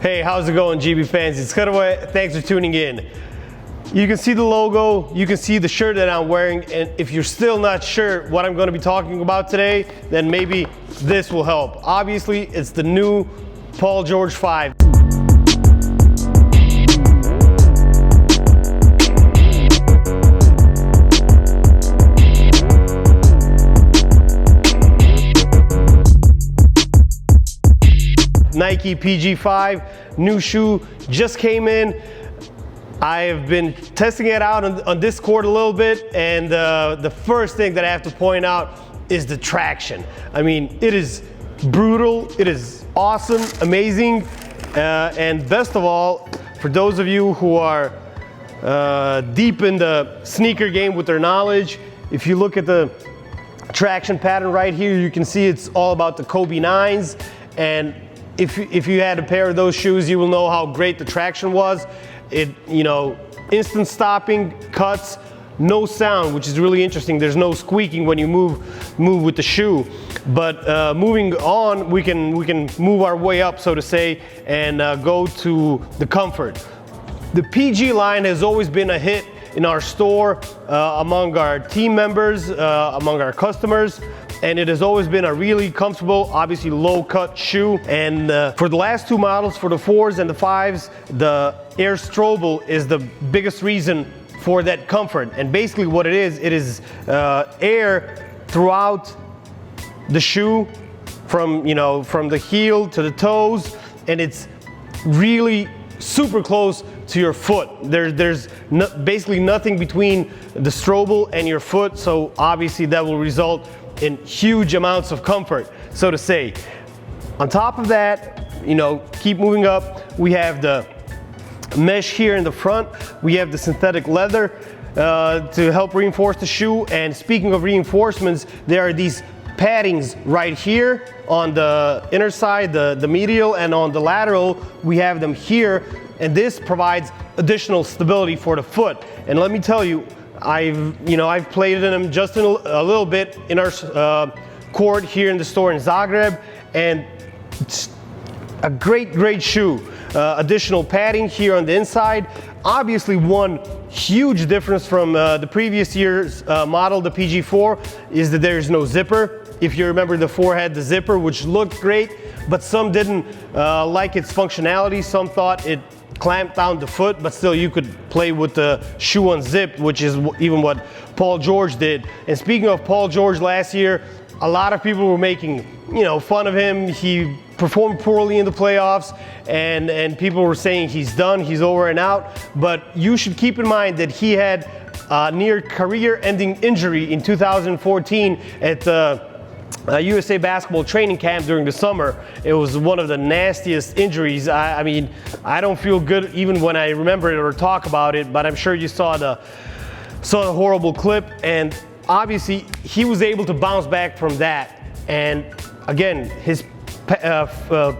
Hey, how's it going, GB fans? It's Hrvoje. Thanks for tuning in. You can see the logo, you can see the shirt that I'm wearing, and if you're still not sure what I'm going to be talking about today, then maybe this will help. Obviously, it's the new Paul George 5. Nike PG5, new shoe, just came in. I have been testing it out on Discord a little bit, and the first thing that I have to point out is the traction. I mean, it is brutal, it is awesome, amazing, and best of all, for those of you who are deep in the sneaker game with their knowledge, if you look at the traction pattern right here, you can see it's all about the Kobe 9s, and if you had a pair of those shoes, you will know how great the traction was. It, instant stopping, cuts, no sound, which is really interesting. There's no squeaking when you move with the shoe. But moving on, we can move our way up, so to say, and go to the comfort. The PG line has always been a hit in our store, among our team members, among our customers. And it has always been a really comfortable, obviously low cut shoe. And for the last two models, for the 4s and the 5s, the Air Strobel is the biggest reason for that comfort. And basically what it is air throughout the shoe from the heel to the toes, and it's really super close to your foot. There's basically nothing between the Strobel and your foot, so obviously that will result in huge amounts of comfort, so to say. On top of that, keep moving up, we have the mesh here in the front, we have the synthetic leather to help reinforce the shoe. And speaking of reinforcements, there are these paddings right here on the inner side, the medial, and on the lateral we have them here, and this provides additional stability for the foot. And let me tell you, I've played in them just a little bit in our court here in the store in Zagreb, and it's a great shoe. Additional padding here on the inside. Obviously, one huge difference from the previous year's model, the PG4, is that there's no zipper. If you remember, the 4 had the zipper, which looked great, but some didn't like its functionality. Some thought it clamped down the foot, but still you could play with the shoe unzipped, which is even what Paul George did. And speaking of Paul George, last year a lot of people were making fun of him. He performed poorly in the playoffs, and people were saying he's done, he's over and out. But you should keep in mind that he had a near career-ending injury in 2014 at the USA basketball training camp during the summer. It was one of the nastiest injuries. I mean, I don't feel good even when I remember it or talk about it, but I'm sure you saw the horrible clip. And obviously he was able to bounce back from that. And again, his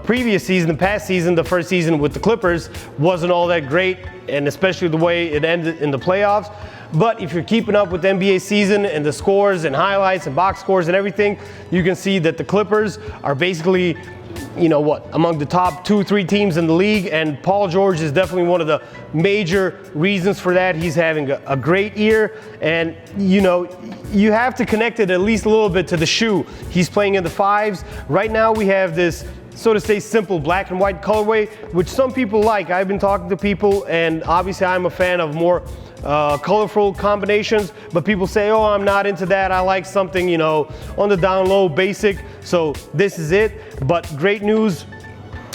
previous season, the past season, the first season with the Clippers wasn't all that great, and especially the way it ended in the playoffs. But if you're keeping up with the NBA season and the scores and highlights and box scores and everything, you can see that the Clippers are basically, among the top 2-3 teams in the league, and Paul George is definitely one of the major reasons for that. He's having a great year, and you have to connect it at least a little bit to the shoe. He's playing in the 5s. Right now we have this, so to say, simple black and white colorway, which some people like. I've been talking to people, and obviously I'm a fan of more colorful combinations, but people say, oh, I'm not into that, I like something on the down low, basic. So this is it. But great news,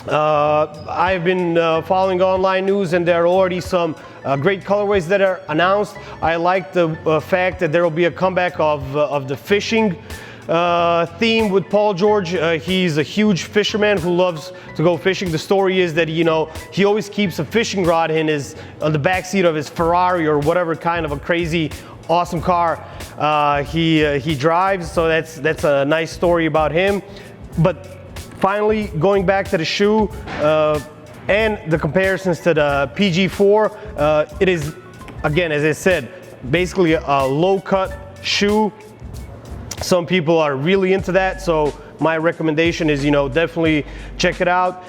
I've been following online news, and there are already some great colorways that are announced. I like the fact that there will be a comeback of the fishing theme with Paul George. He's a huge fisherman who loves to go fishing. The story is that he always keeps a fishing rod on the back seat of his Ferrari or whatever kind of a crazy awesome car he drives. So that's a nice story about him. But finally, going back to the shoe and the comparisons to the PG4, it is, again, as I said, basically a low cut shoe. Some people are really into that, so my recommendation is, definitely check it out.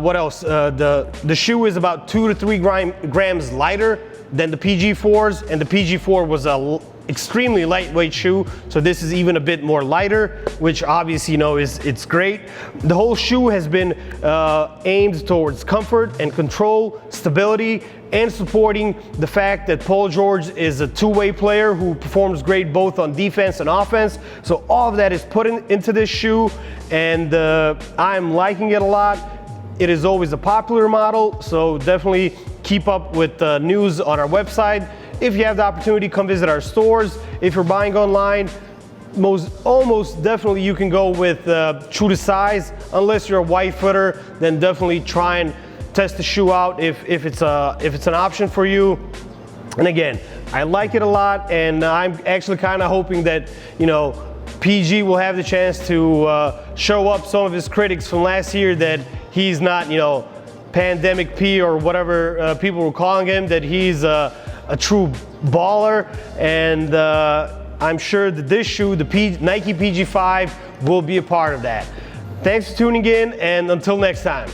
What else? The shoe is about 2 to 3 grams lighter than the PG4s, and the PG4 was a extremely lightweight shoe, so this is even a bit more lighter, which obviously it's great. The whole shoe has been aimed towards comfort and control, stability, and supporting the fact that Paul George is a two-way player who performs great both on defense and offense. So all of that is put into this shoe, and I'm liking it a lot. It is always a popular model, so definitely keep up with the news on our website. If you have the opportunity, come visit our stores. If you're buying online, almost definitely you can go with true to size. Unless you're a white footer, then definitely try and test the shoe out if it's an option for you. And again, I like it a lot, and I'm actually kind of hoping that PG will have the chance to show up some of his critics from last year, that he's not Pandemic P or whatever people were calling him, that he's a true baller. And I'm sure that this shoe, the Nike PG5, will be a part of that. Thanks for tuning in, and until next time.